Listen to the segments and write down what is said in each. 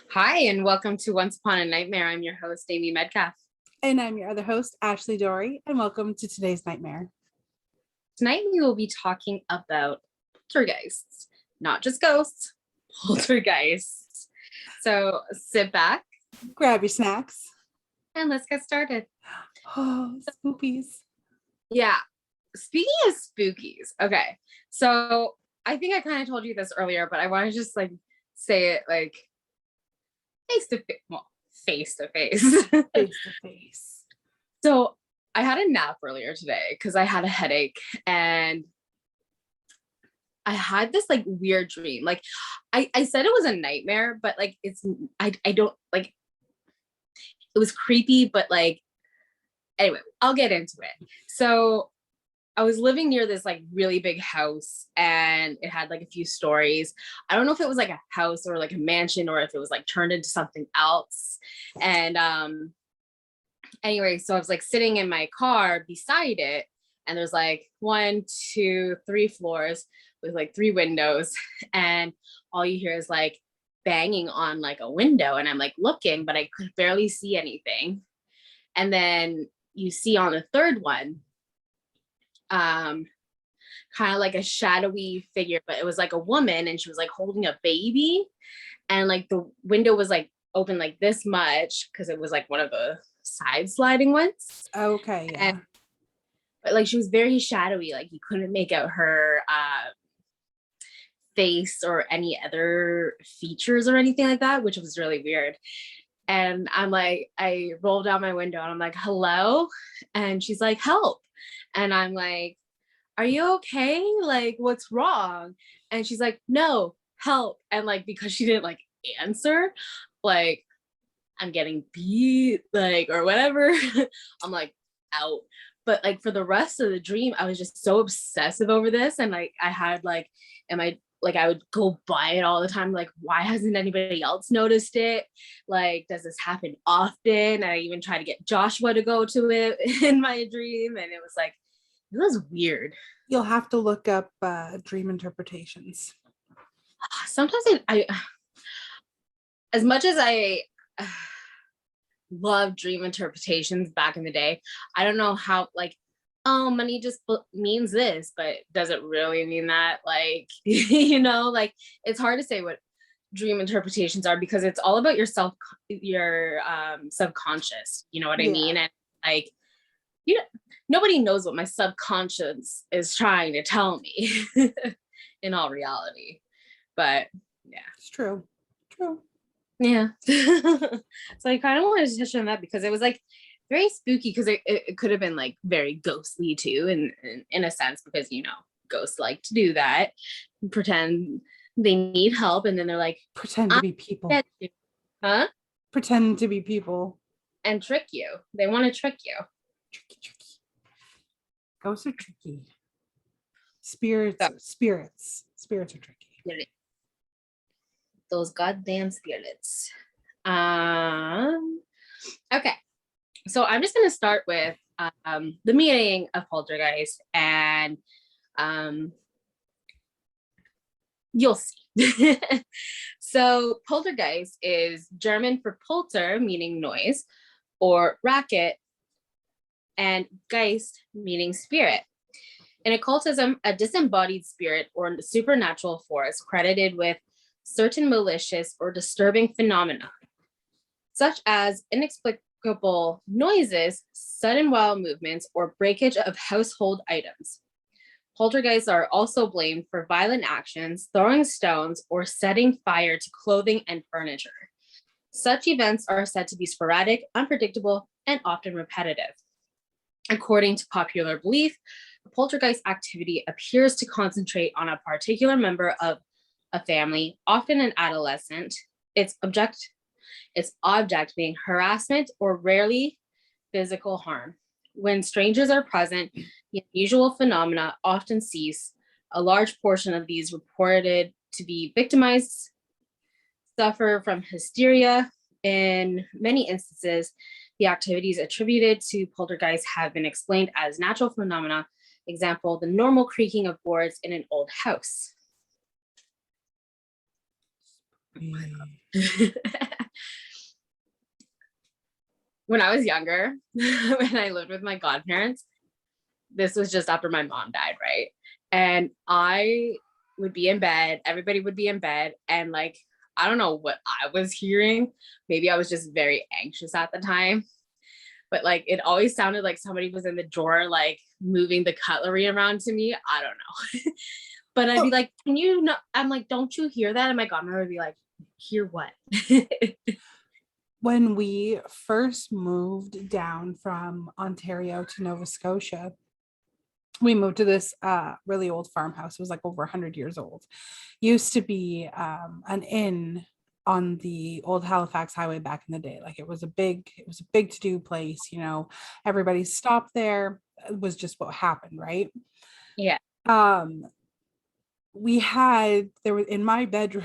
Hi, and welcome to Once Upon a Nightmare. I'm your host, Amy Medcalf. And I'm your other host, Ashley Dory, and welcome to today's nightmare. Tonight we will be talking about poltergeists, not just ghosts, poltergeists. So sit back, grab your snacks, and let's get started. Oh, spookies. Yeah, speaking of spookies, okay, so I think I kind of told you this earlier, but I want to just say it face to face. Well, face to face. Face to face. So I had a nap earlier today because I had a headache and I had this weird dream. I said it was a nightmare, but I don't it was creepy, but anyway, I'll get into it. So I was living near this really big house and it had a few stories. I don't know if it was a house or a mansion or if it was turned into something else. And anyway, so I was sitting in my car beside it, and there's 1, 2, 3 floors with 3 windows, and all you hear is banging on a window, and I'm looking, but I could barely see anything. And then you see on the third one kind of a shadowy figure, but it was a woman, and she was holding a baby, and the window was open this much because it was one of the side sliding ones. Okay, yeah. But she was very shadowy, you couldn't make out her face or any other features or anything like that, which was really weird. And I'm I rolled down my window and I'm hello, and she's help, and I'm are you okay? What's wrong? And she's no, help. And because she didn't answer, I'm getting beat, or whatever. I'm out. But for the rest of the dream, I was just so obsessive over this. And I had I would go by it all the time. Why hasn't anybody else noticed it? Does this happen often? And I even tried to get Joshua to go to it in my dream. And it was weird. You'll have to look up dream interpretations. Sometimes I as much as I love dream interpretations back in the day, I don't know how oh, money just means this, but does it really mean that? It's hard to say what dream interpretations are because it's all about your subconscious, you know what I mean? And nobody knows what my subconscious is trying to tell me in all reality. But yeah, it's true. Yeah. So I kind of wanted to touch on that because it was very spooky, because it could have been very ghostly too, in a sense, because ghosts like to do that, pretend they need help, and then they're pretend to be people. Huh? Pretend to be people and trick you. They want to trick you. Tricky. Ghosts are tricky. Spirits are tricky. Those goddamn spirits. Okay, so I'm just going to start with the meaning of poltergeist, and you'll see. So poltergeist is German for polter, meaning noise, or racket, and geist, meaning spirit. In occultism, a disembodied spirit or supernatural force credited with certain malicious or disturbing phenomena, such as inexplicable noises, sudden wild movements, or breakage of household items. Poltergeists are also blamed for violent actions, throwing stones, or setting fire to clothing and furniture. Such events are said to be sporadic, unpredictable, and often repetitive. According to popular belief, poltergeist activity appears to concentrate on a particular member of a family, often an adolescent, its object being harassment or rarely physical harm. When strangers are present, the unusual phenomena often cease. A large portion of these reported to be victimized suffer from hysteria. In many instances, the activities attributed to poltergeists have been explained as natural phenomena. Example, the normal creaking of boards in an old house. when I was younger, when I lived with my godparents, this was just after my mom died, right? And I would be in bed, everybody would be in bed, and like, I don't know what I was hearing. Maybe I was just very anxious at the time, but like, it always sounded like somebody was in the drawer, like moving the cutlery around to me. I don't know. But I'd be like, can you know? I'm like, don't you hear that? And my godmother would be like, hear what? When we first moved down from Ontario to Nova Scotia, we moved to this really old farmhouse. It was like over 100 years old. Used to be an inn on the old Halifax highway back in the day. Like it was a big to do place, you know, everybody stopped there. It was just what happened, right? Yeah. There was in my bedroom,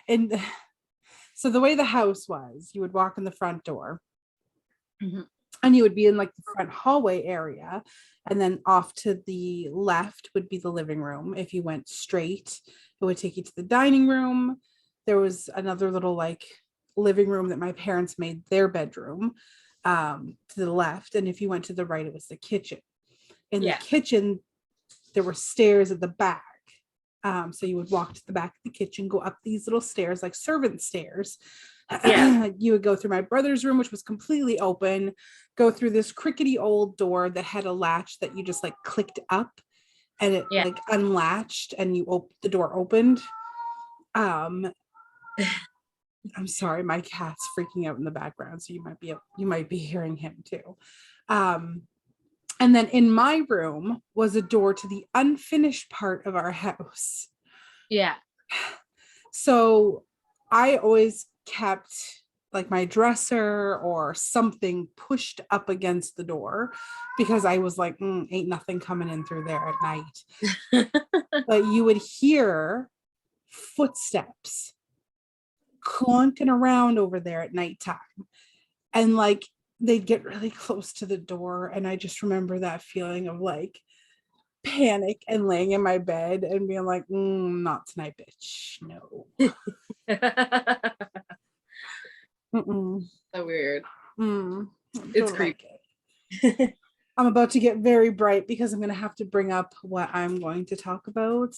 and so the way the house was, you would walk in the front door, and you would be in like the front hallway area, and then off to the left would be the living room. If you went straight, it would take you to the dining room. There was another little like living room that my parents made their bedroom, to the left, and if you went to the right, it was the kitchen. In the kitchen, there were stairs at the back. So you would walk to the back of the kitchen, go up these little stairs, like servant stairs. You would go through my brother's room, which was completely open, go through this crickety old door that had a latch that you just like clicked up, and it like unlatched, and the door opened. I'm sorry, my cat's freaking out in the background, so you might be hearing him too. And then in my room was a door to the unfinished part of our house. Yeah. So I always kept like my dresser or something pushed up against the door, because I was like, ain't nothing coming in through there at night. But you would hear footsteps clunking around over there at nighttime. And like, they'd get really close to the door, and I just remember that feeling of like panic and laying in my bed and being like, not tonight, bitch. No. So weird. It's creepy. Like I'm about to get very bright because I'm going to have to bring up what I'm going to talk about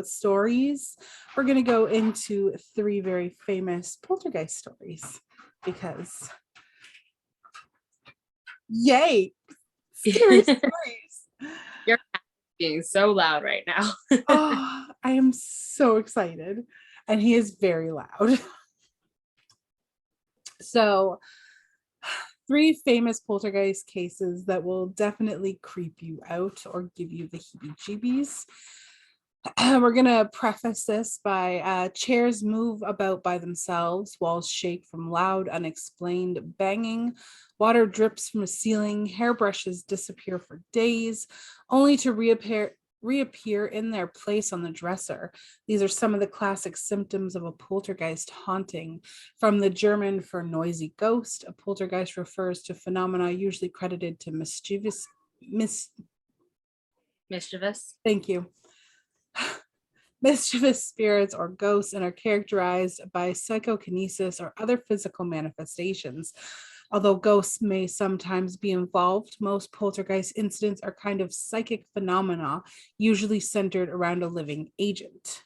stories. We're going to go into 3 very famous poltergeist stories, because yay, scary stories. You're being so loud right now. Oh, I am so excited, and he is very loud. So 3 famous poltergeist cases that will definitely creep you out or give you the heebie-jeebies. We're going to preface this by chairs move about by themselves, walls shake from loud, unexplained banging, water drips from a ceiling, hairbrushes disappear for days, only to reappear in their place on the dresser. These are some of the classic symptoms of a poltergeist haunting. From the German for noisy ghost, a poltergeist refers to phenomena usually credited to mischievous. Thank you. Mischievous spirits or ghosts, and are characterized by psychokinesis or other physical manifestations. Although ghosts may sometimes be involved, most poltergeist incidents are kind of psychic phenomena, usually centered around a living agent.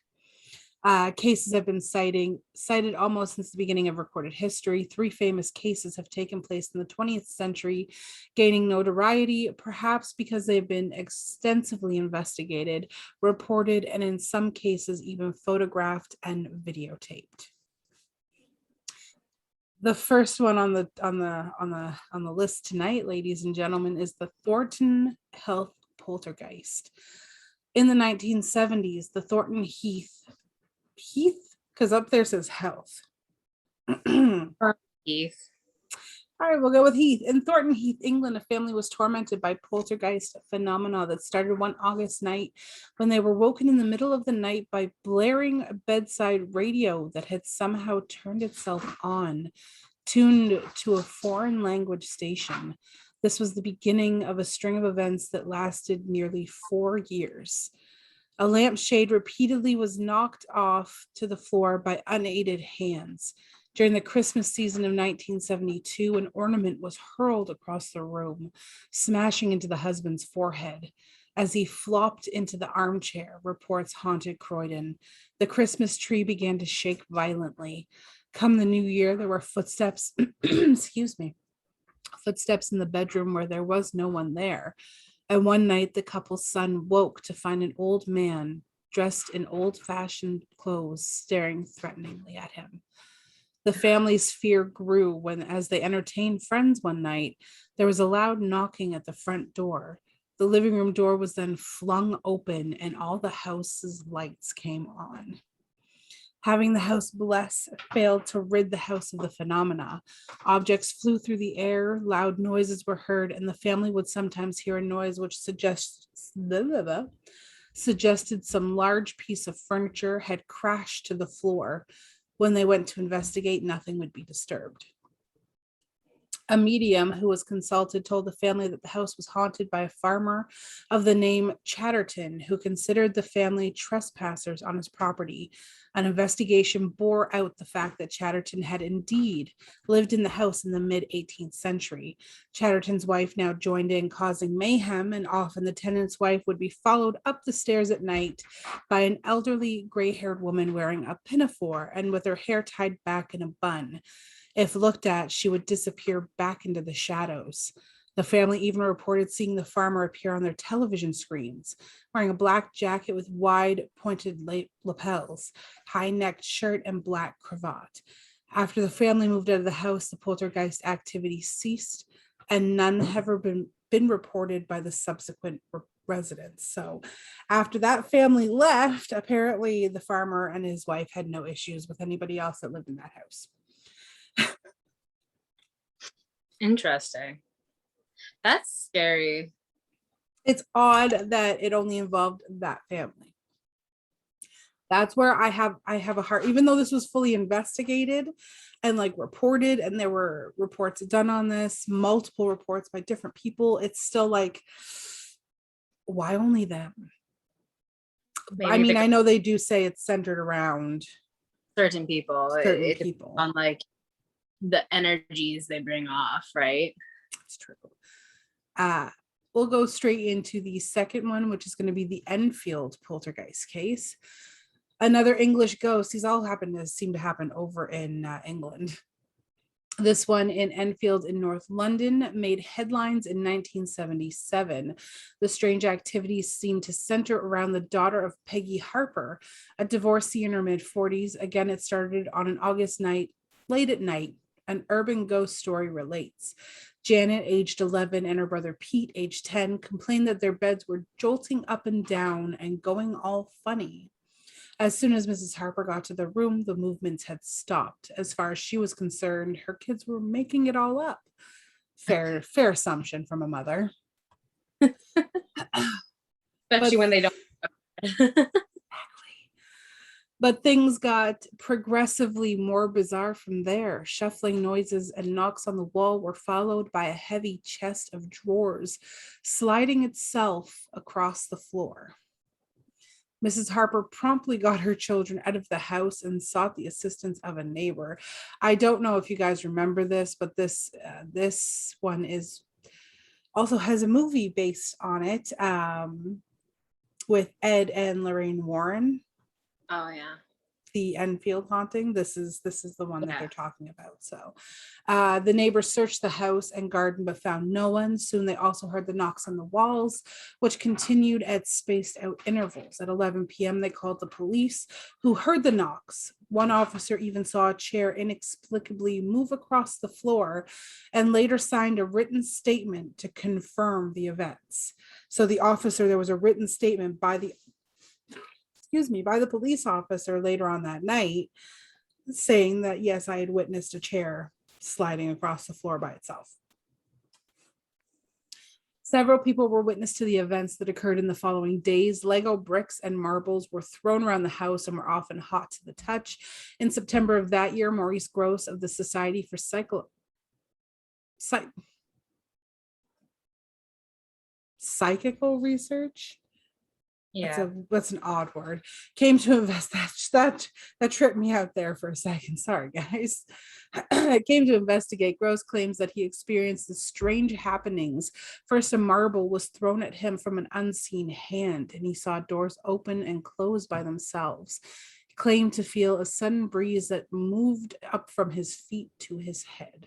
Cases have been cited almost since the beginning of recorded history. 3 famous cases have taken place in the 20th century, gaining notoriety, perhaps because they've been extensively investigated, reported, and in some cases even photographed and videotaped. The first one on the list tonight, ladies and gentlemen, is the Thornton Heath poltergeist. In the 1970s, the Thornton Heath, because up there says health. Heath. All right, we'll go with Heath. In Thornton Heath, England, a family was tormented by poltergeist phenomena that started one August night when they were woken in the middle of the night by blaring bedside radio that had somehow turned itself on, tuned to a foreign language station. This was the beginning of a string of events that lasted nearly 4 years. A lampshade repeatedly was knocked off to the floor by unaided hands. During the Christmas season of 1972, an ornament was hurled across the room, smashing into the husband's forehead. As he flopped into the armchair, reports haunted Croydon. The Christmas tree began to shake violently. Come the new year, there were footsteps, excuse me, footsteps in the bedroom where there was no one there. And one night, the couple's son woke to find an old man dressed in old-fashioned clothes staring threateningly at him. The family's fear grew when, as they entertained friends one night, there was a loud knocking at the front door. The living room door was then flung open and all the house's lights came on. Having the house blessed failed to rid the house of the phenomena. Objects flew through the air, loud noises were heard, and the family would sometimes hear a noise which suggested some large piece of furniture had crashed to the floor. When they went to investigate, nothing would be disturbed. A medium who was consulted told the family that the house was haunted by a farmer of the name Chatterton, who considered the family trespassers on his property. An investigation bore out the fact that Chatterton had indeed lived in the house in the mid-18th century. Chatterton's wife now joined in, causing mayhem, and often the tenant's wife would be followed up the stairs at night by an elderly gray-haired woman wearing a pinafore and with her hair tied back in a bun. If looked at, she would disappear back into the shadows. The family even reported seeing the farmer appear on their television screens, wearing a black jacket with wide pointed lapels, high-necked shirt, and black cravat. After the family moved out of the house, the poltergeist activity ceased, and none have ever been reported by the subsequent residents. So after that family left, apparently the farmer and his wife had no issues with anybody else that lived in that house. Interesting. That's scary. It's odd that it only involved that family. That's where I have a heart, even though this was fully investigated and like reported, and there were reports done on this, multiple reports by different people. It's still like, why only them? Maybe I mean, I know they do say it's centered around certain people. Certain people. On like the energies they bring off, right? It's true. We'll go straight into the second one, which is going to be the Enfield poltergeist case. Another English ghost. These all seem to happen over in England. This one in Enfield in North London made headlines in 1977. The strange activities seemed to center around the daughter of Peggy Harper, a divorcee in her mid-40s. Again, it started on an August night, late at night. An urban ghost story relates. Janet, aged 11, and her brother Pete, aged 10, complained that their beds were jolting up and down and going all funny. As soon as Mrs. Harper got to the room, the movements had stopped. As far as she was concerned, her kids were making it all up. Fair assumption from a mother. Especially when they don't. But things got progressively more bizarre from there. Shuffling noises and knocks on the wall were followed by a heavy chest of drawers sliding itself across the floor. Mrs. Harper promptly got her children out of the house and sought the assistance of a neighbor. I don't know if you guys remember this, but this one is also has a movie based on it with Ed and Lorraine Warren. Oh yeah. The Enfield haunting. This is the one that they're talking about. So the neighbors searched the house and garden but found no one. Soon they also heard the knocks on the walls, which continued at spaced out intervals. At 11 p.m. they called the police, who heard the knocks. One officer even saw a chair inexplicably move across the floor and later signed a written statement to confirm the events. So there was a written statement by the police officer later on that night saying that, yes, I had witnessed a chair sliding across the floor by itself. Several people were witness to the events that occurred in the following days. Lego bricks and marbles were thrown around the house and were often hot to the touch. In September of that year, Maurice Gross of the Society for Psychical Research. That's an odd word. Came to invest that tripped me out there for a second. Sorry, guys. Came to investigate. Gross claims that he experienced the strange happenings. First, a marble was thrown at him from an unseen hand, and he saw doors open and close by themselves. He claimed to feel a sudden breeze that moved up from his feet to his head.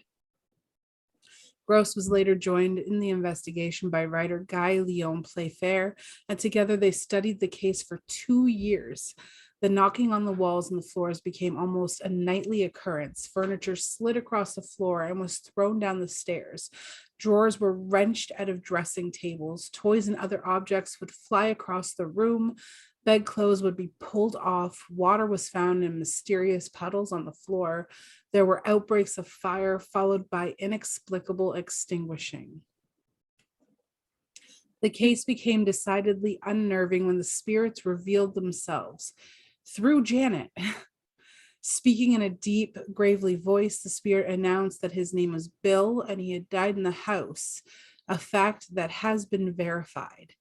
Gross was later joined in the investigation by writer Guy Leon Playfair, and together they studied the case for 2 years. The knocking on the walls and the floors became almost a nightly occurrence. Furniture slid across the floor and was thrown down the stairs. Drawers were wrenched out of dressing tables. Toys and other objects would fly across the room. Bedclothes would be pulled off. Water was found in mysterious puddles on the floor. There were outbreaks of fire followed by inexplicable extinguishing. The case became decidedly unnerving when the spirits revealed themselves through Janet. Speaking in a deep, gravely voice, the spirit announced that his name was Bill and he had died in the house, a fact that has been verified.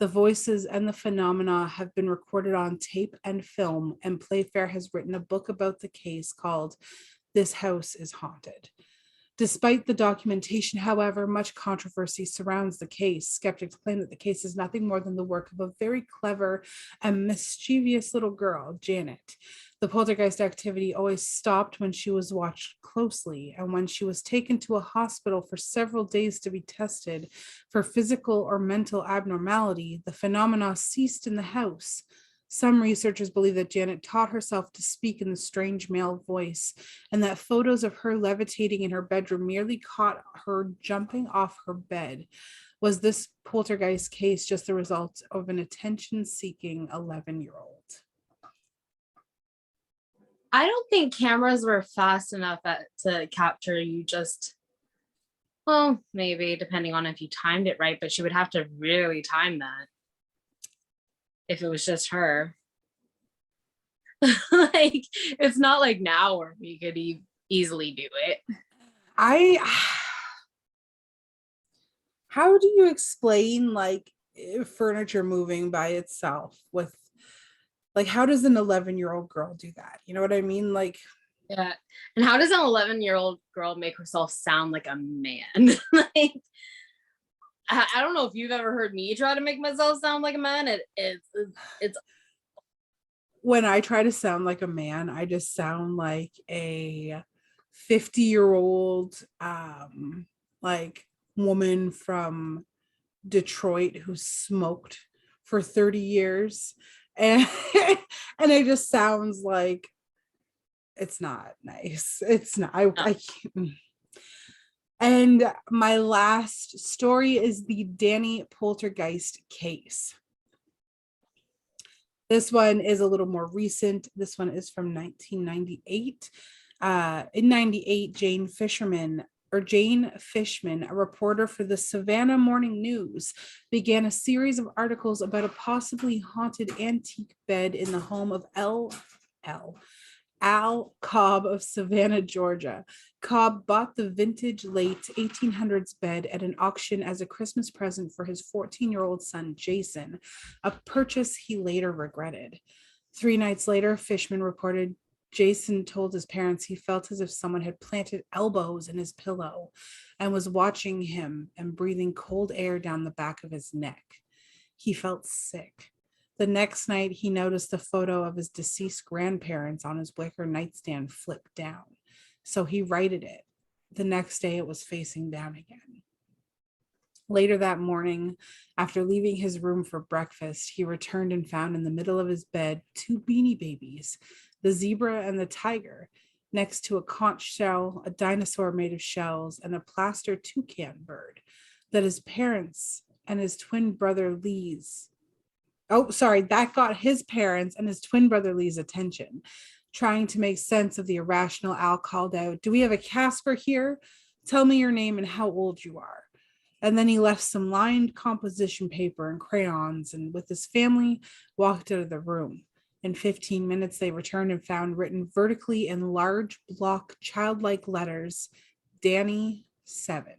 The voices and the phenomena have been recorded on tape and film, and Playfair has written a book about the case called This House is Haunted. Despite the documentation, however, much controversy surrounds the case. Skeptics claim that the case is nothing more than the work of a very clever and mischievous little girl, Janet. The poltergeist activity always stopped when she was watched closely, and when she was taken to a hospital for several days to be tested for physical or mental abnormality, the phenomena ceased in the house. Some researchers believe that Janet taught herself to speak in the strange male voice, and that photos of her levitating in her bedroom merely caught her jumping off her bed. Was this poltergeist case just the result of an attention-seeking 11-year-old? I don't think cameras were fast enough to capture you just, well, maybe depending on if you timed it right, but she would have to really time that if it was just her. Like, it's not like now where we could easily do it. How do you explain like furniture moving by itself with, like, how does an 11-year-old girl do that? You know what I mean? Like, yeah. And how does an 11-year-old girl make herself sound like a man? Like, I don't know if you've ever heard me try to make myself sound like a man. It's when I try to sound like a man, I just sound like a 50-year-old like woman from Detroit who smoked for 30 years. And and it just sounds like it's not nice. It's not. I can't. And my last story is the Danny Poltergeist case. This one is a little more recent. This one is from 1998. In 98, Jane Fishman, a reporter for the Savannah Morning News, began a series of articles about a possibly haunted antique bed in the home of Al Cobb of Savannah, Georgia. Cobb bought the vintage late 1800s bed at an auction as a Christmas present for his 14-year-old son, Jason, a purchase he later regretted. 3 nights later, Fishman reported Jason told his parents he felt as if someone had planted elbows in his pillow and was watching him and breathing cold air down the back of his neck. He felt sick. The next night, he noticed a photo of his deceased grandparents on his wicker nightstand flipped down. So he righted it. The next day, it was facing down again. Later that morning, after leaving his room for breakfast, he returned and found in the middle of his bed 2 beanie babies, the zebra and the tiger, next to a conch shell, a dinosaur made of shells, and a plaster toucan bird that his parents and his twin brother Lee's. That got his parents and his twin brother Lee's attention. Trying to make sense of the irrational, Al called out, "Do we have a Casper here? Tell me your name and how old you are." And then he left some lined composition paper and crayons and with his family walked out of the room. In 15 minutes, they returned and found written vertically in large block childlike letters, Danny 7.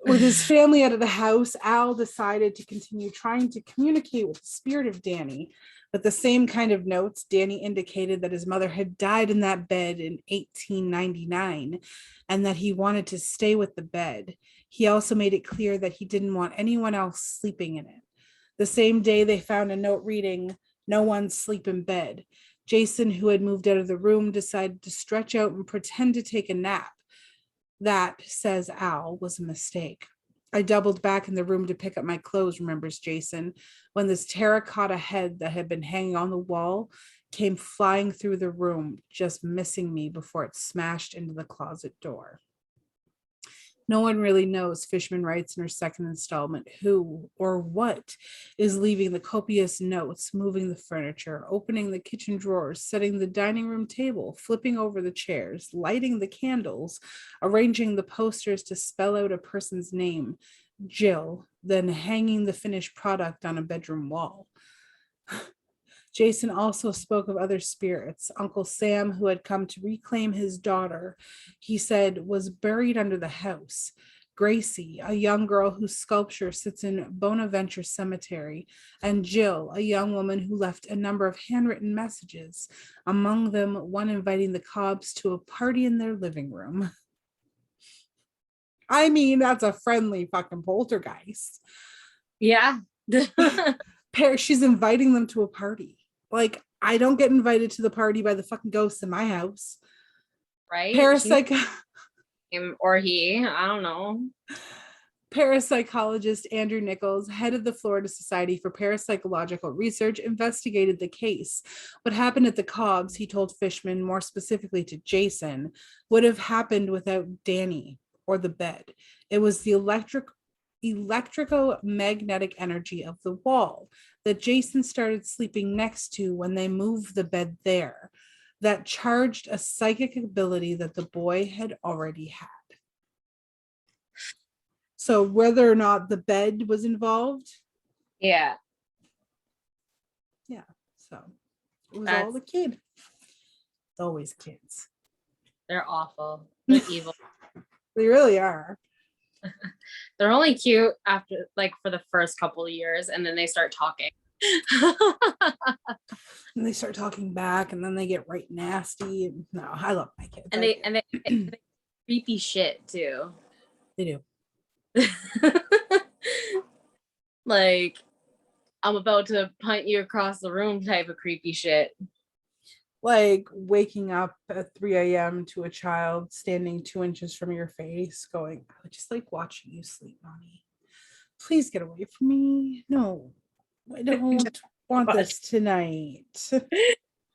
With his family out of the house, Al decided to continue trying to communicate with the spirit of Danny. With the same kind of notes, Danny indicated that his mother had died in that bed in 1899 and that he wanted to stay with the bed. He also made it clear that he didn't want anyone else sleeping in it. The same day, they found a note reading, "No one sleep in bed." Jason, who had moved out of the room, decided to stretch out and pretend to take a nap. That, says Al, was a mistake. I doubled back in the room to pick up my clothes, remembers Jason, when this terracotta head that had been hanging on the wall came flying through the room, just missing me before it smashed into the closet door. No one really knows, Fishman writes in her second installment, who or what is leaving the copious notes, moving the furniture, opening the kitchen drawers, setting the dining room table, flipping over the chairs, lighting the candles, arranging the posters to spell out a person's name, Jill, then hanging the finished product on a bedroom wall. Jason also spoke of other spirits. Uncle Sam, who had come to reclaim his daughter, he said was buried under the house. Gracie, a young girl whose sculpture sits in Bonaventure Cemetery, and Jill, a young woman who left a number of handwritten messages, among them one inviting the Cobbs to a party in their living room. I mean, that's a friendly fucking poltergeist. Yeah. She's inviting them to a party. Like, I don't get invited to the party by the fucking ghosts in my house. Right? Him or he, I don't know. Parapsychologist Andrew Nichols, head of the Florida Society for Parapsychological Research, investigated the case. What happened at the Cobbs, he told Fishman, more specifically to Jason, would have happened without Danny or the bed. It was the electromagnetic energy of the wall that Jason started sleeping next to when they moved the bed there that charged a psychic ability that the boy had already had. So whether or not the bed was involved, yeah, so it was all the kid. It's always kids. They're awful. They're evil. They really are. They're only cute after, like, for the first couple of years, and then they start talking. And they start talking back, and then they get right nasty. And no, I love my kids. And they creepy shit too. They do. Like, I'm about to punt you across the room type of creepy shit. Like waking up at 3 a.m. to a child standing 2 inches from your face going, I would just like watching you sleep, mommy. Please get away from me. No, I don't want this tonight.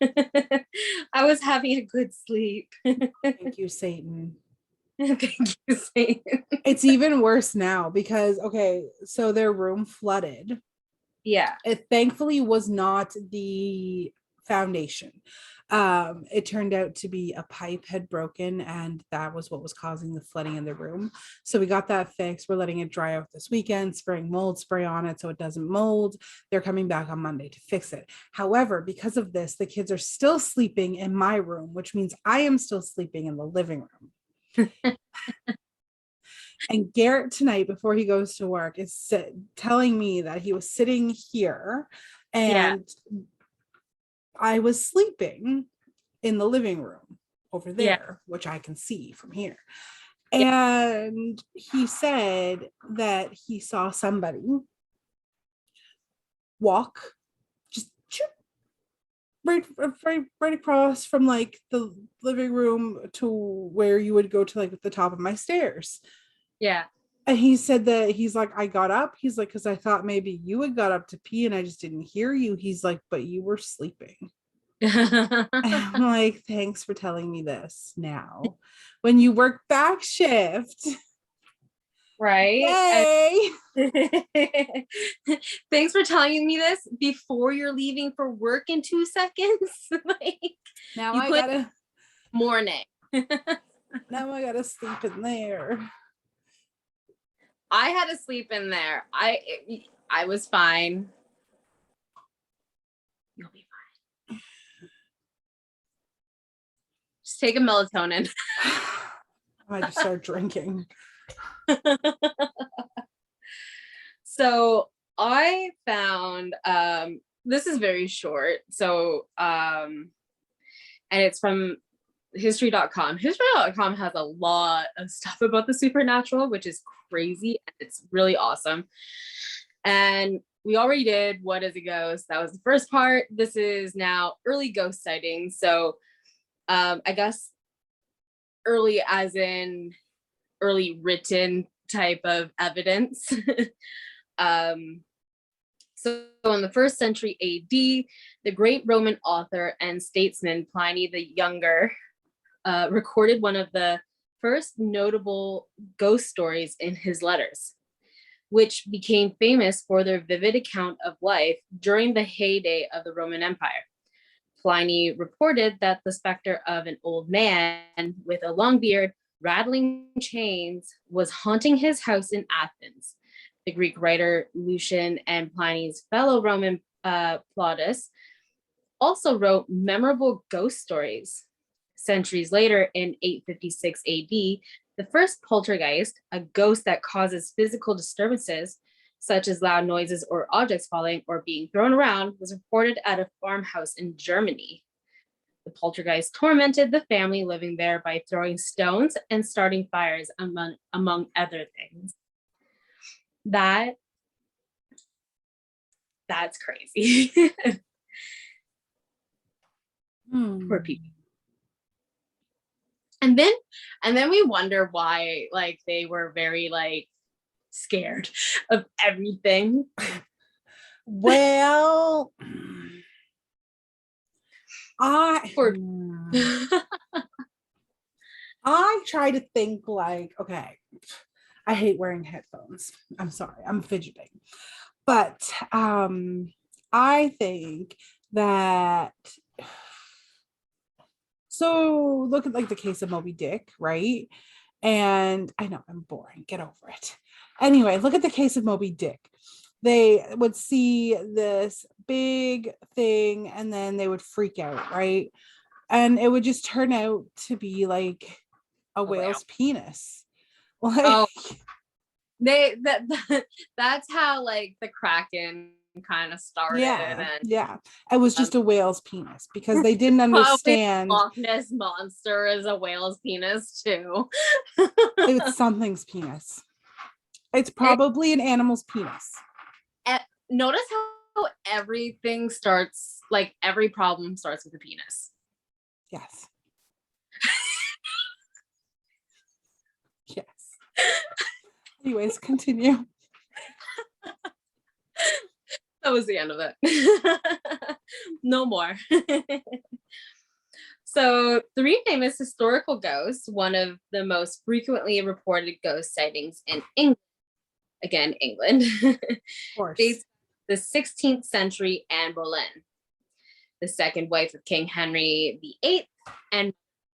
I was having a good sleep. Thank you, Satan. Thank you, Satan. It's even worse now because, okay, so their room flooded. Yeah. It thankfully was not the foundation. It turned out to be a pipe had broken, and that was what was causing the flooding in the room. So we got that fixed. We're letting it dry out this weekend, spraying mold spray on it so it doesn't mold. They're coming back on Monday to fix it. However, because of this, the kids are still sleeping in my room, which means I am still sleeping in the living room. And Garrett tonight, before he goes to work, is telling me that he was sitting here and I was sleeping in the living room over there, which I can see from here. And he said that he saw somebody walk just right across from like the living room to where you would go to like at the top of my stairs. Yeah. And he said that he's like, I got up. He's like, because I thought maybe you had got up to pee and I just didn't hear you. He's like, but you were sleeping. I'm like, thanks for telling me this now. When you work back shift. Right. Thanks for telling me this before you're leaving for work in 2 seconds. Like, now I gotta morning. Now I gotta sleep in there. I had to sleep in there. I was fine. You'll be fine. Just take a melatonin. I might just start drinking. So I found this is very short. So and it's from history.com. History.com has a lot of stuff about the supernatural, which is crazy. It's really awesome. And we already did What is a Ghost? That was the first part. This is now early ghost sightings. So I guess early as in early written type of evidence. So in the first century AD, the great Roman author and statesman Pliny the Younger recorded one of the first notable ghost stories in his letters, which became famous for their vivid account of life during the heyday of the Roman Empire. Pliny reported that the specter of an old man with a long beard, rattling chains, was haunting his house in Athens. The Greek writer Lucian and Pliny's fellow Roman Plautus also wrote memorable ghost stories. Centuries later, in 856 AD, the first poltergeist, a ghost that causes physical disturbances, such as loud noises or objects falling or being thrown around, was reported at a farmhouse in Germany. The poltergeist tormented the family living there by throwing stones and starting fires, among other things. That's crazy. Poor people. And then we wonder why, like, they were very like scared of everything. Well, I try to think like, okay, I hate wearing headphones. I'm sorry, I'm fidgeting. But I think that, so look at like the case of Moby Dick, right? And I know I'm boring, get over it. Anyway, look at the case of Moby Dick. They would see this big thing and then they would freak out, right? And it would just turn out to be like a whale's penis. Like, that's how like the Kraken kind of started. Yeah, it was just a whale's penis because they didn't understand. Loch Ness monster is a whale's penis too. It's something's penis. It's probably an animal's penis. Notice how everything starts, like every problem starts with a penis. Yes. Yes. Anyways, continue. That was the end of it. No more. So, three famous historical ghosts, one of the most frequently reported ghost sightings in England, again, England, dates the 16th century Anne Boleyn, the second wife of King Henry VIII and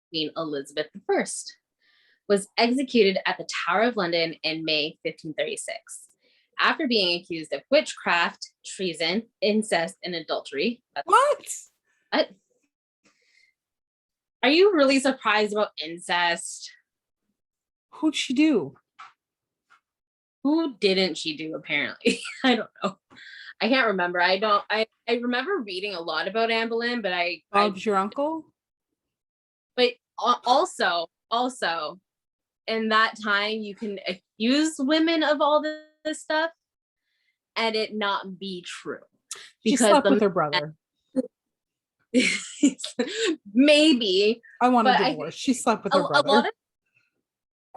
Queen Elizabeth I, was executed at the Tower of London in May 1536. After being accused of witchcraft, treason, incest, and adultery. What? Are you really surprised about incest? Who'd she do? Who didn't she do, apparently? I don't know. I can't remember. I remember reading a lot about Anne Boleyn, but Bob's your uncle? But also, in that time, you can accuse women of all this stuff and it not be true. She slept with her brother. Maybe. I want a divorce. She slept with her brother.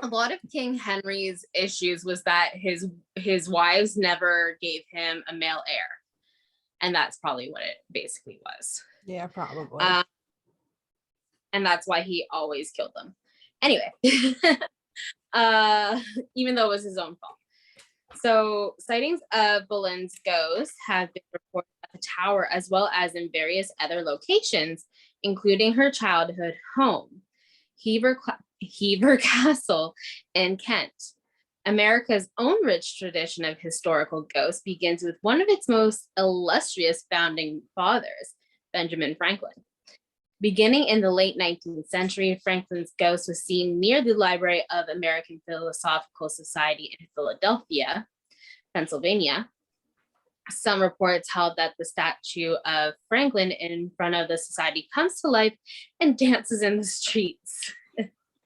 A lot of King Henry's issues was that his wives never gave him a male heir. And that's probably what it basically was. Yeah, probably. And that's why he always killed them. Anyway, even though it was his own fault. So sightings of Boleyn's ghost have been reported at the tower as well as in various other locations, including her childhood home, Hever Castle in Kent. America's own rich tradition of historical ghosts begins with one of its most illustrious founding fathers, Benjamin Franklin. Beginning in the late 19th century, Franklin's ghost was seen near the Library of American Philosophical Society in Philadelphia, Pennsylvania. Some reports held that the statue of Franklin in front of the society comes to life and dances in the streets.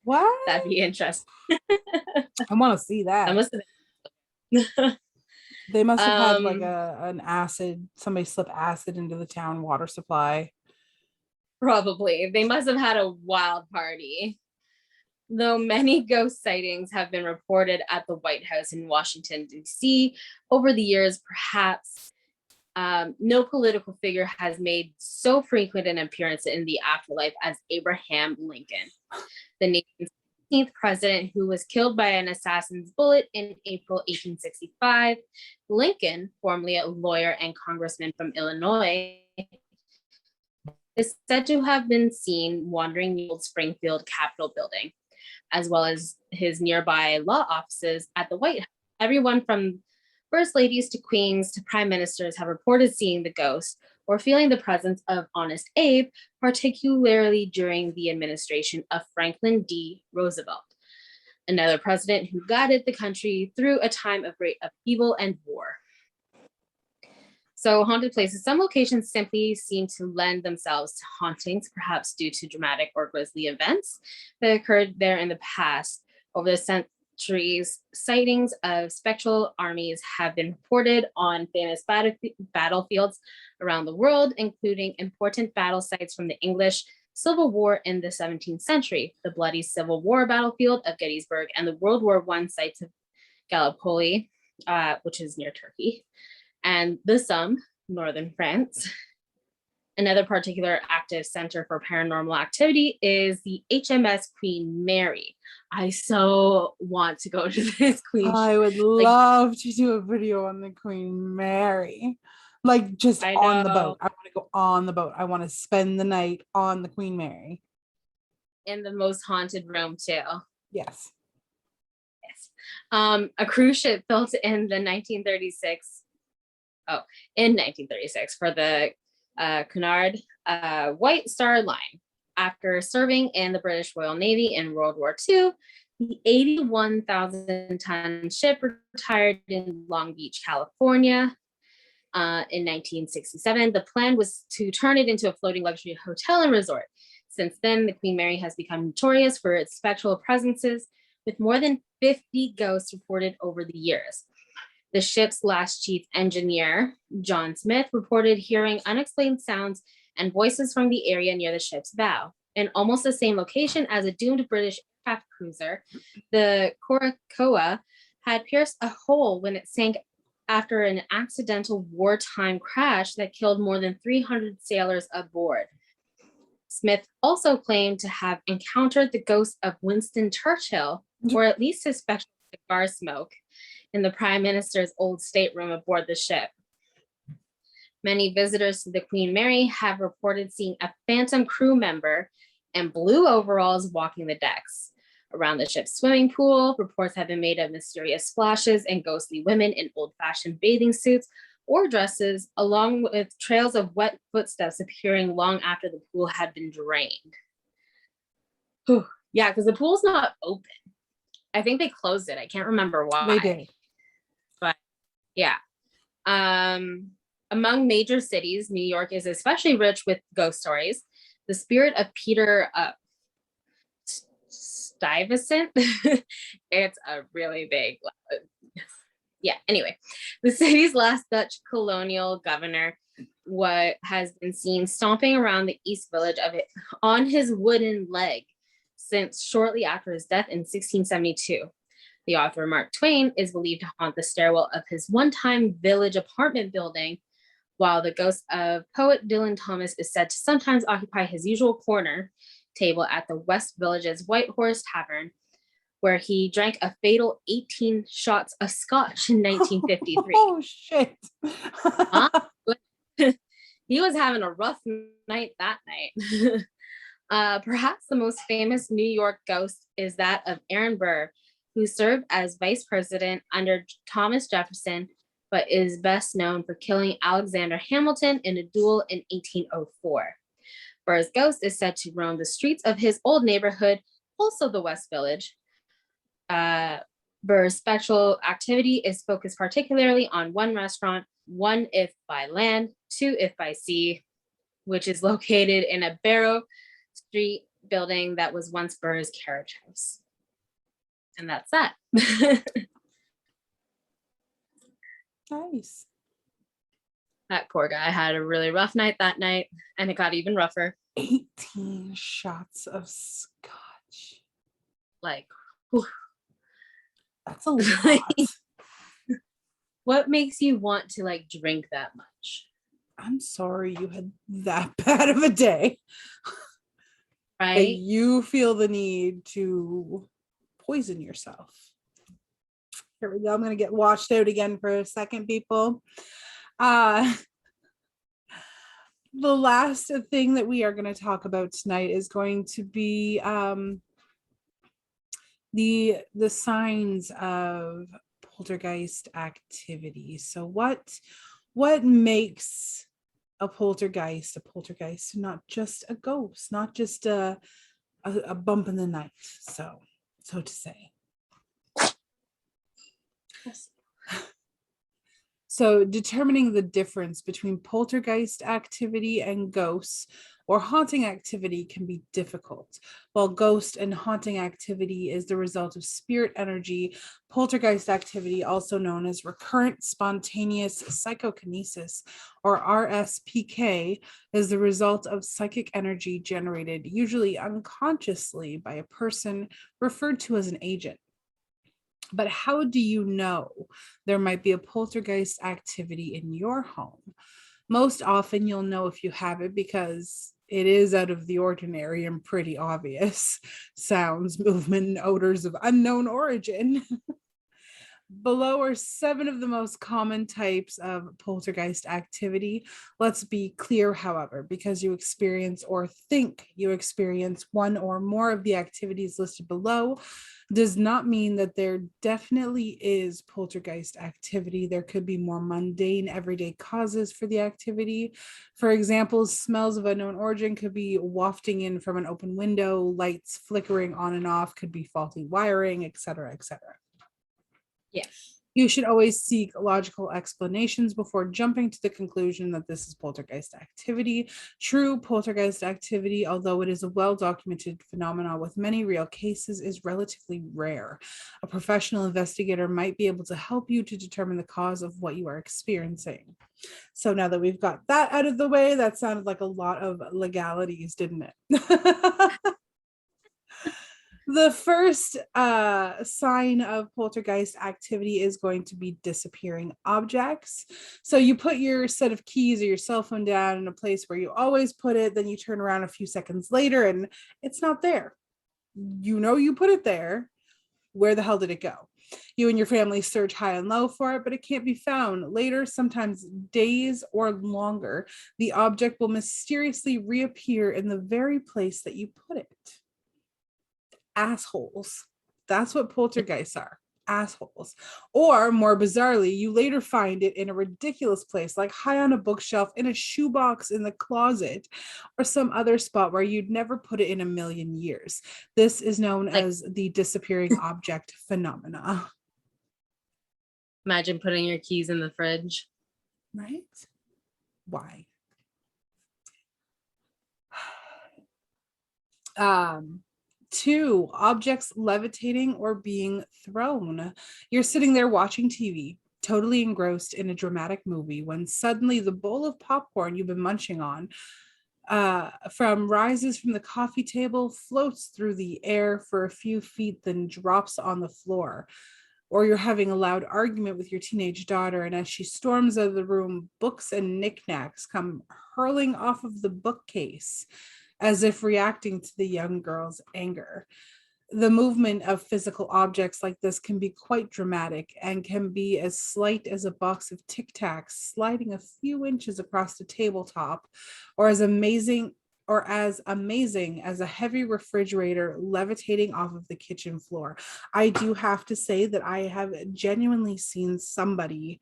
What? That'd be interesting. I want to see that. They must have had like an acid, somebody slip acid into the town water supply. Probably. They must have had a wild party. Though many ghost sightings have been reported at the White House in Washington, D.C. over the years, perhaps no political figure has made so frequent an appearance in the afterlife as Abraham Lincoln, the nation's 16th president who was killed by an assassin's bullet in April 1865. Lincoln, formerly a lawyer and congressman from Illinois, is said to have been seen wandering the old Springfield Capitol building, as well as his nearby law offices at the White House. Everyone from first ladies to queens to prime ministers have reported seeing the ghost or feeling the presence of Honest Abe, particularly during the administration of Franklin D. Roosevelt, another president who guided the country through a time of great upheaval and war. So haunted places, some locations simply seem to lend themselves to hauntings, perhaps due to dramatic or grisly events that occurred there in the past. Over the centuries, sightings of spectral armies have been reported on famous battlefields around the world, including important battle sites from the English Civil War in the 17th century, the bloody Civil War battlefield of Gettysburg, and the World War I sites of Gallipoli, which is near Turkey, and the Somme, northern France. Another particular active center for paranormal activity is the HMS Queen Mary. I so want to go to this Queen. I would love to do a video on the Queen Mary. Like just on the boat. I want to go on the boat. I want to spend the night on the Queen Mary. In the most haunted room too. Yes. A cruise ship built in the 1936 for the Cunard White Star Line. After serving in the British Royal Navy in World War II, the 81,000-ton ship retired in Long Beach, California in 1967. The plan was to turn it into a floating luxury hotel and resort. Since then, the Queen Mary has become notorious for its spectral presences, with more than 50 ghosts reported over the years. The ship's last chief engineer, John Smith, reported hearing unexplained sounds and voices from the area near the ship's bow. In almost the same location as a doomed British aircraft cruiser, the Coracoa had pierced a hole when it sank after an accidental wartime crash that killed more than 300 sailors aboard. Smith also claimed to have encountered the ghost of Winston Churchill, or at least his spectral cigar smoke, in the Prime Minister's old stateroom aboard the ship. Many visitors to the Queen Mary have reported seeing a phantom crew member in blue overalls walking the decks. Around the ship's swimming pool, reports have been made of mysterious splashes and ghostly women in old-fashioned bathing suits or dresses, along with trails of wet footsteps appearing long after the pool had been drained. Whew. Yeah, because the pool's not open. I think they closed it. I can't remember why. They did. But yeah. Among major cities, New York is especially rich with ghost stories. The spirit of Peter Stuyvesant, it's a really big, yeah, anyway. The city's last Dutch colonial governor has been seen stomping around the East Village of it on his wooden leg since shortly after his death in 1672. The author Mark Twain is believed to haunt the stairwell of his one-time village apartment building, while the ghost of poet Dylan Thomas is said to sometimes occupy his usual corner table at the West Village's White Horse Tavern, where he drank a fatal 18 shots of scotch in 1953. Oh, shit. He was having a rough night that night. Perhaps the most famous New York ghost is that of Aaron Burr, who served as vice president under Thomas Jefferson, but is best known for killing Alexander Hamilton in a duel in 1804. Burr's ghost is said to roam the streets of his old neighborhood, also the West Village. Burr's spectral activity is focused particularly on one restaurant, one if by land, two if by sea, which is located in a Barrow Street building that was once Burr's carriage house. And that's that. Nice. That poor guy had a really rough night that night, and it got even rougher. 18 shots of scotch. Like, whew. That's a lot. What makes you want to like drink that much? I'm sorry you had that bad of a day. Right? You feel the need to poison yourself. Here we go. I'm going to get washed out again for a second, people. The last thing that we are going to talk about tonight is going to be the signs of poltergeist activity. So what makes a poltergeist, not just a ghost, not just a bump in the night, so to say. Yes. So determining the difference between poltergeist activity and ghosts or haunting activity can be difficult. While ghost and haunting activity is the result of spirit energy, poltergeist activity, also known as recurrent spontaneous psychokinesis or RSPK, is the result of psychic energy generated usually unconsciously by a person referred to as an agent. But how do you know there might be a poltergeist activity in your home? Most often you'll know if you have it because it is out of the ordinary and pretty obvious. Sounds, movement, and odors of unknown origin. Below are 7 of the most common types of poltergeist activity. Let's be clear, however, because you experience or think you experience one or more of the activities listed below does not mean that there definitely is poltergeist activity. There could be more mundane everyday causes for the activity. For example, smells of unknown origin could be wafting in from an open window, lights flickering on and off could be faulty wiring, etc., etc. Yes. You should always seek logical explanations before jumping to the conclusion that this is poltergeist activity. True poltergeist activity, although it is a well-documented phenomenon with many real cases, is relatively rare. A professional investigator might be able to help you to determine the cause of what you are experiencing. So now that we've got that out of the way, that sounded like a lot of legalities, didn't it? The first sign of poltergeist activity is going to be disappearing objects. So you put your set of keys or your cell phone down in a place where you always put it, then you turn around a few seconds later and it's not there. You know you put it there. Where the hell did it go? You and your family search high and low for it, but it can't be found. Later, sometimes days or longer, the object will mysteriously reappear in the very place that you put it. Assholes. That's what poltergeists are. Assholes. Or more bizarrely, you later find it in a ridiculous place, like high on a bookshelf, in a shoebox in the closet, or some other spot where you'd never put it in a million years. This is known as the disappearing object phenomena. Imagine putting your keys in the fridge. Right? Why? 2, objects levitating or being thrown. You're sitting there watching TV, totally engrossed in a dramatic movie, when suddenly the bowl of popcorn you've been munching on rises from the coffee table, floats through the air for a few feet, then drops on the floor. Or you're having a loud argument with your teenage daughter, and as she storms out of the room, books and knickknacks come hurling off of the bookcase, as if reacting to the young girl's anger. The movement of physical objects like this can be quite dramatic and can be as slight as a box of Tic Tacs sliding a few inches across the tabletop, or as amazing as a heavy refrigerator levitating off of the kitchen floor. I do have to say that I have genuinely seen somebody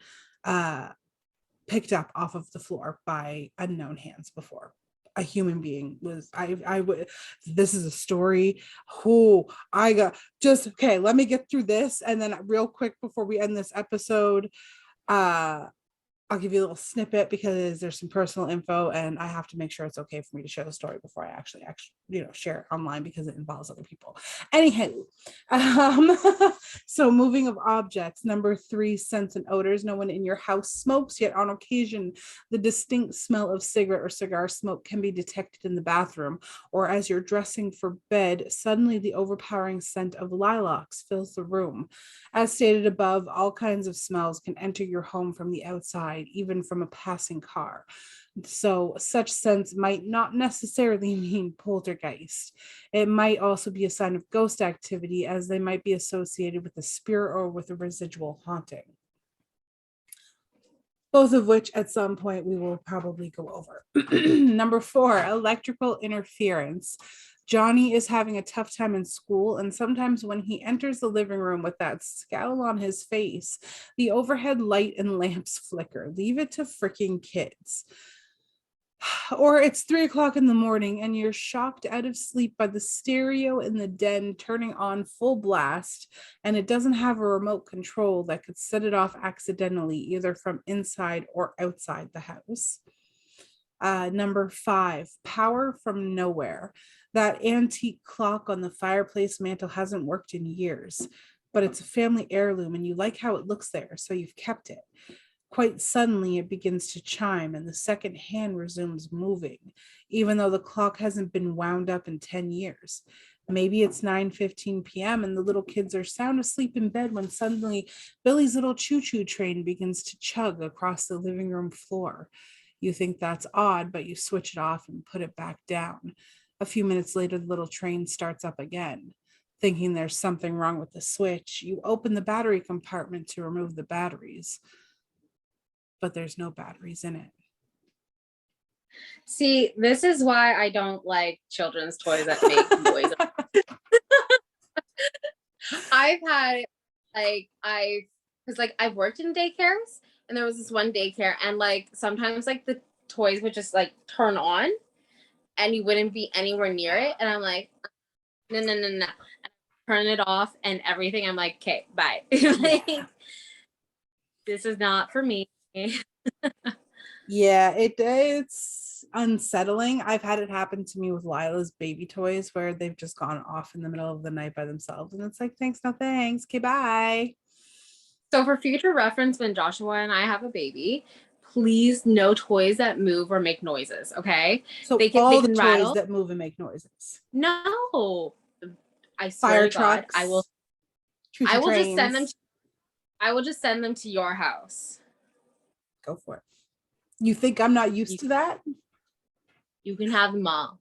picked up off of the floor by unknown hands before. a human being was. I would, this is a story. Oh, I got just okay, let me get through this, and then real quick before we end this episode, uh I'll give you a little snippet because there's some personal info and I have to make sure it's okay for me to share the story before I actually share it online because it involves other people. Anywho, um, so moving of objects. Number 3, scents and odors. No one in your house smokes, yet on occasion, the distinct smell of cigarette or cigar smoke can be detected in the bathroom, or as you're dressing for bed, suddenly the overpowering scent of lilacs fills the room. As stated above, all kinds of smells can enter your home from the outside, even from a passing car. So, such scents might not necessarily mean poltergeist. It might also be a sign of ghost activity, as they might be associated with a spirit or with a residual haunting. Both of which at some point we will probably go over. Number 4, electrical interference. Johnny is having a tough time in school, and sometimes when he enters the living room with that scowl on his face, the overhead light and lamps flicker. Leave it to freaking kids. Or it's 3 o'clock in the morning and you're shocked out of sleep by the stereo in the den turning on full blast, and it doesn't have a remote control that could set it off accidentally, either from inside or outside the house. Number 5, power from nowhere. That antique clock on the fireplace mantle hasn't worked in years, but it's a family heirloom and you like how it looks there, so you've kept it. Quite suddenly, it begins to chime and the second hand resumes moving, even though the clock hasn't been wound up in 10 years. Maybe it's 9:15 p.m. and the little kids are sound asleep in bed when suddenly Billy's little choo-choo train begins to chug across the living room floor. You think that's odd, but you switch it off and put it back down. A few minutes later, the little train starts up again. Thinking there's something wrong with the switch, you open the battery compartment to remove the batteries, but there's no batteries in it. See, this is why I don't like children's toys that make noise. I've had because I've worked in daycares, and there was this one daycare, and like sometimes like the toys would just like turn on and you wouldn't be anywhere near it, and I'm like, no, turn it off and everything. I'm like, okay, bye. Like, this is not for me. Yeah, it's unsettling. I've had it happen to me with Lila's baby toys where they've just gone off in the middle of the night by themselves, and it's like, thanks, no thanks, okay, bye. So for future reference, when Joshua and I have a baby, please no toys that move or make noises. Okay, So they all the can toys rattle. that move and make noises. No, I swear Fire to God, trucks. I will just send them. I will just send them to your house. Go for it. You think I'm not used to that? You can have them all.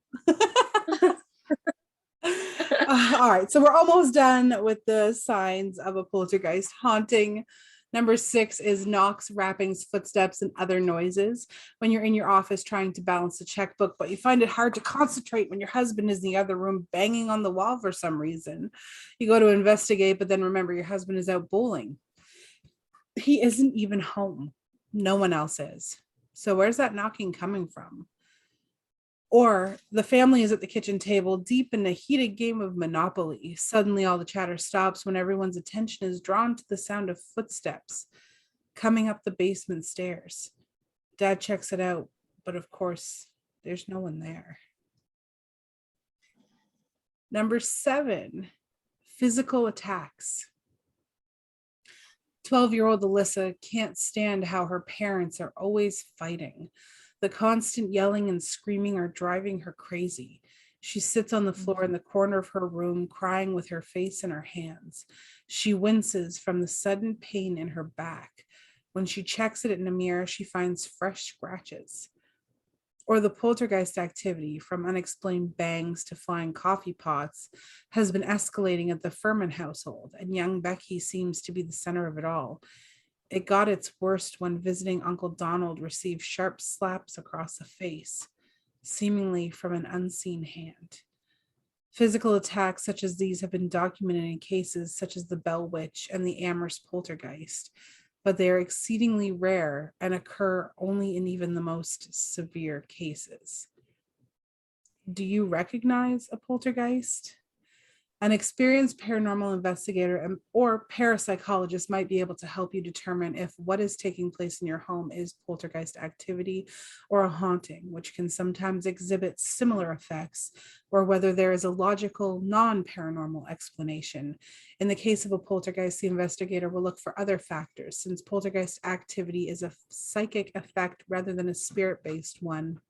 All right, so we're almost done with the signs of a poltergeist haunting. Number 6 is knocks, rappings, footsteps, and other noises. When you're in your office trying to balance a checkbook, but you find it hard to concentrate when your husband is in the other room banging on the wall for some reason. You go to investigate, but then remember your husband is out bowling. He isn't even home. No one else is. So where's that knocking coming from? Or the family is at the kitchen table, deep in a heated game of Monopoly. Suddenly, all the chatter stops when everyone's attention is drawn to the sound of footsteps coming up the basement stairs. Dad checks it out, but of course, there's no one there. Number 7, physical attacks. 12-year-old Alyssa can't stand how her parents are always fighting. The constant yelling and screaming are driving her crazy. She sits on the floor in the corner of her room, crying with her face in her hands. She winces from the sudden pain in her back. When she checks it in a mirror, she finds fresh scratches. Or the poltergeist activity, from unexplained bangs to flying coffee pots, has been escalating at the Furman household, and young Becky seems to be the center of it all. It got its worst when visiting Uncle Donald received sharp slaps across the face, seemingly from an unseen hand. Physical attacks such as these have been documented in cases such as the Bell Witch and the Amherst Poltergeist, but they are exceedingly rare and occur only in even the most severe cases. do you recognize a poltergeist? An experienced paranormal investigator or parapsychologist might be able to help you determine if what is taking place in your home is poltergeist activity or a haunting, which can sometimes exhibit similar effects, or whether there is a logical, non-paranormal explanation. In the case of a poltergeist, the investigator will look for other factors, since poltergeist activity is a psychic effect rather than a spirit-based one.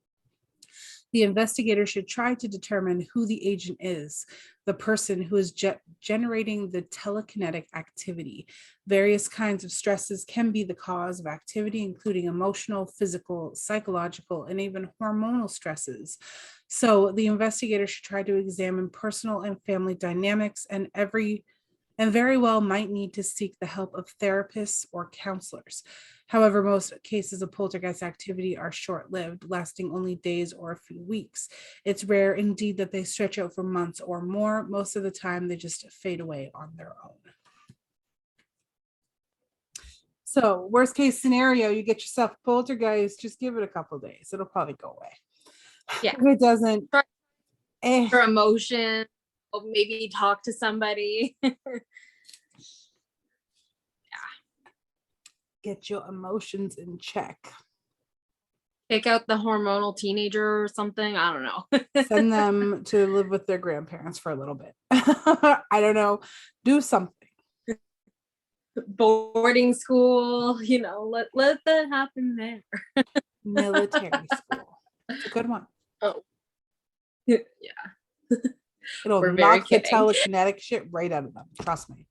The investigator should try to determine who the agent is, the person who is generating the telekinetic activity. Various kinds of stresses can be the cause of activity, including emotional, physical, psychological, and even hormonal stresses. So the investigator should try to examine personal and family dynamics, and very well might need to seek the help of therapists or counselors. However, most cases of poltergeist activity are short-lived, lasting only days or a few weeks. It's rare indeed that they stretch out for months or more. Most of the time, they just fade away on their own. So, worst case scenario, you get yourself a poltergeist, just give it a couple of days. It'll probably go away. Yeah. If it doesn't, for emotion, or maybe talk to somebody. Get your emotions in check. Take out the hormonal teenager or something. I don't know. Send them to live with their grandparents for a little bit. I don't know. Do something. Boarding school, let that happen there. Military school. It's a good one. Oh. Yeah. It'll knock the telekinetic shit right out of them. Trust me.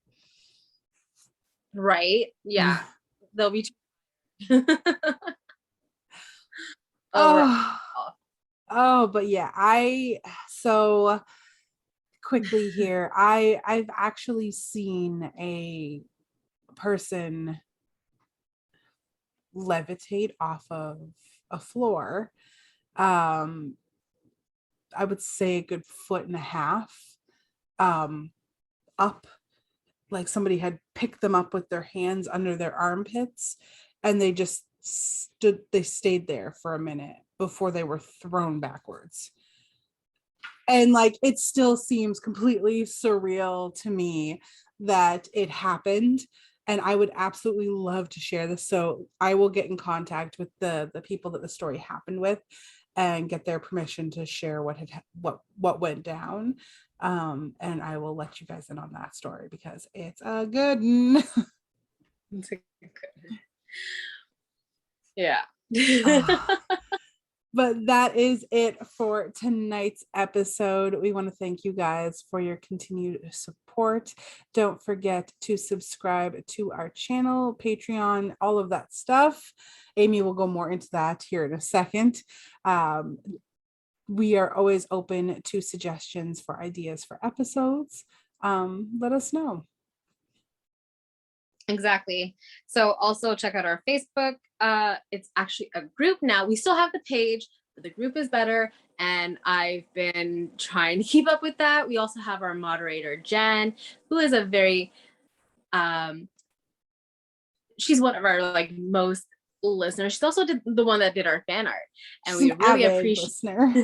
Right? Yeah. They'll be but yeah, so quickly here, I've actually seen a person levitate off of a floor. I would say a good 1.5 feet up, like somebody had picked them up with their hands under their armpits, and they just stayed there for a minute before they were thrown backwards. And like, it still seems completely surreal to me that it happened, and I would absolutely love to share this. So I will get in contact with the people that the story happened with and get their permission to share what went down. And I will let you guys in on that story because it's a good one. Yeah. But that is it for tonight's episode. We want to thank you guys for your continued support. Don't forget to subscribe to our channel, Patreon, all of that stuff. Amy will go more into that here in a second. We are always open to suggestions for ideas for episodes. Let us know. Exactly. So also check out our Facebook. It's actually a group now. We still have the page, but the group is better. And I've been trying to keep up with that. We also have our moderator, Jen, who is a very, she's one of our most listeners. She's also the one that did our fan art. And we really appreciate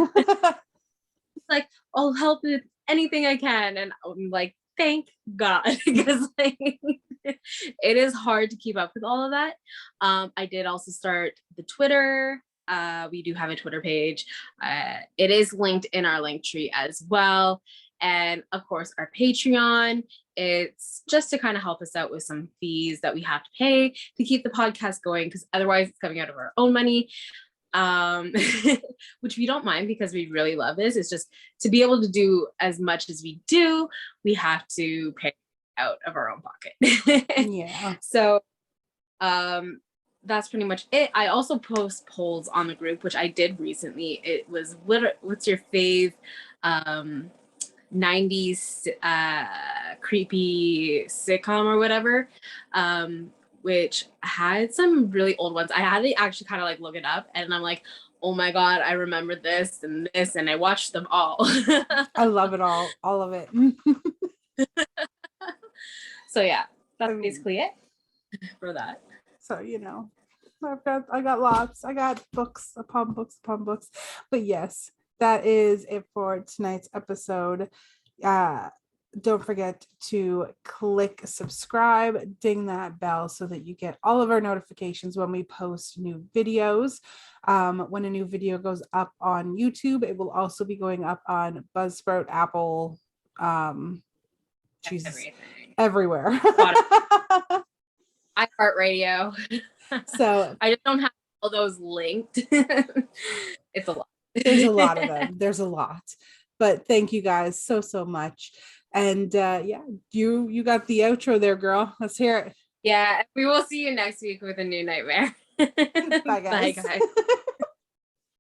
like, I'll help with anything I can. And I'm like, thank God, because it is hard to keep up with all of that. I did also start the Twitter. We do have a Twitter page. It is linked in our link tree as well. And of course, our Patreon. It's just to kind of help us out with some fees that we have to pay to keep the podcast going, because otherwise it's coming out of our own money. Which we don't mind because we really love this. It's just to be able to do as much as we do, we have to pay out of our own pocket. Yeah. So that's pretty much it. I also post polls on the group, which I did recently. It was what's your fave 90s creepy sitcom or whatever, which had some really old ones. I had to actually kind of look it up, and I'm like, oh my God, I remember this, and I watched them all. I love it all of it. So yeah, that's basically it for that. So, I got lots. I got books upon books upon books. But yes, that is it for tonight's episode. Don't forget to click subscribe, ding that bell so that you get all of our notifications when we post new videos. When a new video goes up on YouTube, it will also be going up on Buzzsprout, Apple, everywhere. iHeartRadio. So I just don't have all those linked. It's a lot. There's a lot of them. There's a lot. But thank you guys so much. And yeah, you got the outro there, girl. Let's hear it. Yeah, we will see you next week with a new nightmare. Bye, guys. Bye, guys.